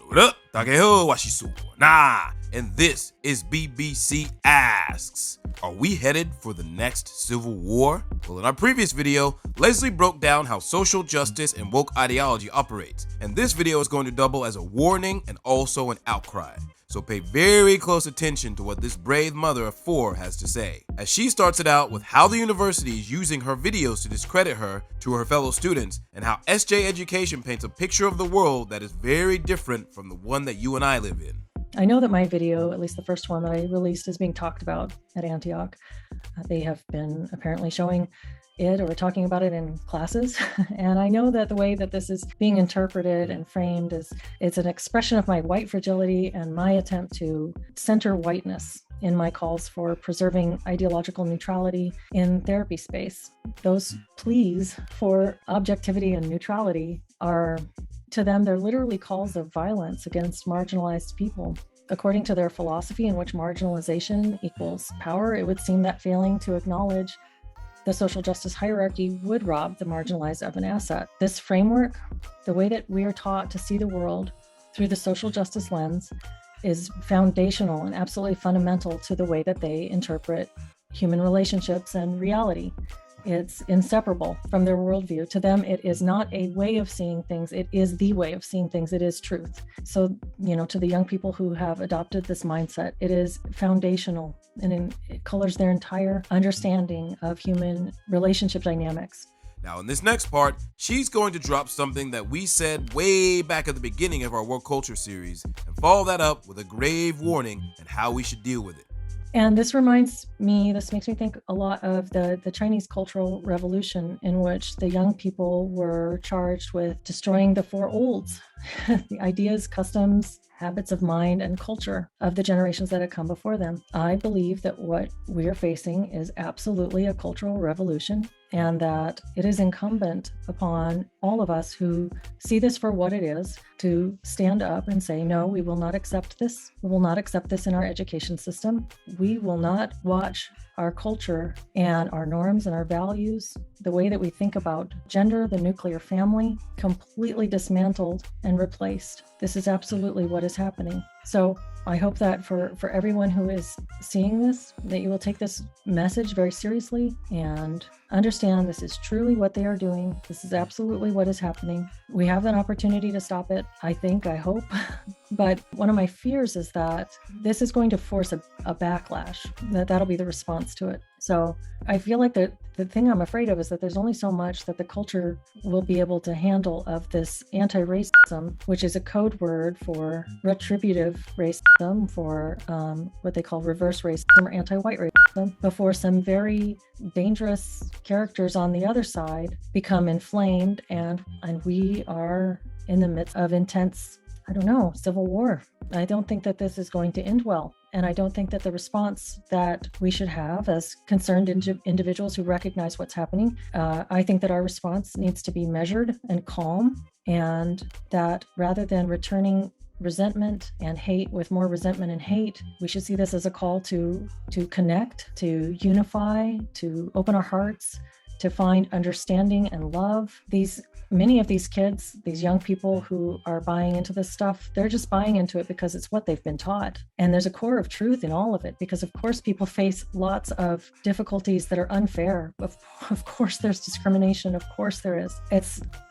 What up? 大家好，我是苏那 and this is BBC Asks. Are we headed for the next civil war? Well, in our previous video, Leslie broke down how social justice and woke ideology operates, and this video is going to double as a warning and also an outcry. So pay very close attention to what this brave mother of four has to say, as she starts it out with how the university is using her videos to discredit her to her fellow students, and how SJ Education paints a picture of the world that is very different from the one that you and I live in. I know that my video, at least the first one that I released, is being talked about at Antioch. They have been apparently showing it or talking about it in classes. And I know that the way that this is being interpreted and framed is it's an expression of my white fragility and my attempt to center whiteness in my calls for preserving ideological neutrality in therapy space. Those pleas for objectivity and neutrality are, to them, they're literally calls of violence against marginalized people. According to their philosophy, in which marginalization equals power, it would seem that failing to acknowledge the social justice hierarchy would rob the marginalized of an asset. This framework, the way that we are taught to see the world through the social justice lens, is foundational and absolutely fundamental to the way that they interpret human relationships and reality. It's inseparable from their worldview. To them, it is not a way of seeing things. It is the way of seeing things. It is truth. So, to the young people who have adopted this mindset, it is foundational and it colors their entire understanding of human relationship dynamics. Now, in this next part, she's going to drop something that we said way back at the beginning of our World Culture series and follow that up with a grave warning and how we should deal with it. And this makes me think a lot of the Chinese Cultural Revolution, in which the young people were charged with destroying the four olds, the ideas, customs, habits of mind, and culture of the generations that had come before them. I believe that what we are facing is absolutely a cultural revolution, and that it is incumbent upon all of us who see this for what it is to stand up and say, no, we will not accept this. We will not accept this in our education system. We will not watch our culture and our norms and our values, the way that we think about gender, the nuclear family, completely dismantled and replaced. This is absolutely what is happening. So I hope that for everyone who is seeing this, that you will take this message very seriously and understand this is truly what they are doing. This is absolutely what is happening. We have an opportunity to stop it, I hope. But one of my fears is that this is going to force a backlash, that'll be the response to it. So I feel like the thing I'm afraid of is that there's only so much that the culture will be able to handle of this anti-racism, which is a code word for retributive racism, for what they call reverse racism or anti-white racism, before some very dangerous characters on the other side become inflamed and we are in the midst of intense, civil war. I don't think that this is going to end well. And I don't think that the response that we should have as concerned individuals who recognize what's happening, I think that our response needs to be measured and calm, and that rather than returning resentment and hate with more resentment and hate, we should see this as a call to connect, to unify, to open our hearts, to find understanding and love. Many of these kids, these young people who are buying into this stuff, they're just buying into it because it's what they've been taught. And there's a core of truth in all of it, because of course people face lots of difficulties that are unfair. Of course there's discrimination, of course there is.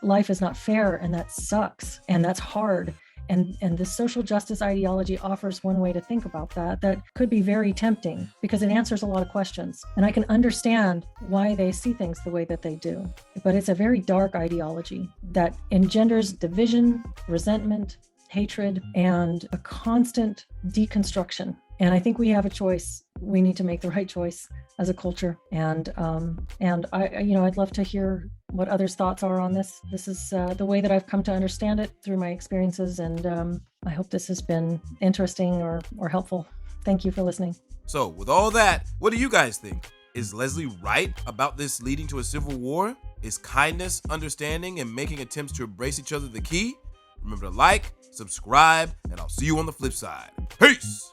Life is not fair, and that sucks, and that's hard. And the social justice ideology offers one way to think about that could be very tempting, because it answers a lot of questions. And I can understand why they see things the way that they do. But it's a very dark ideology that engenders division, resentment, hatred, and a constant deconstruction. And I think we have a choice. We need to make the right choice as a culture. And I'd love to hear what others' thoughts are on this. This is the way that I've come to understand it through my experiences. And I hope this has been interesting or helpful. Thank you for listening. So with all that, what do you guys think? Is Leslie right about this leading to a civil war? Is kindness, understanding, and making attempts to embrace each other the key? Remember to like, subscribe, and I'll see you on the flip side. Peace!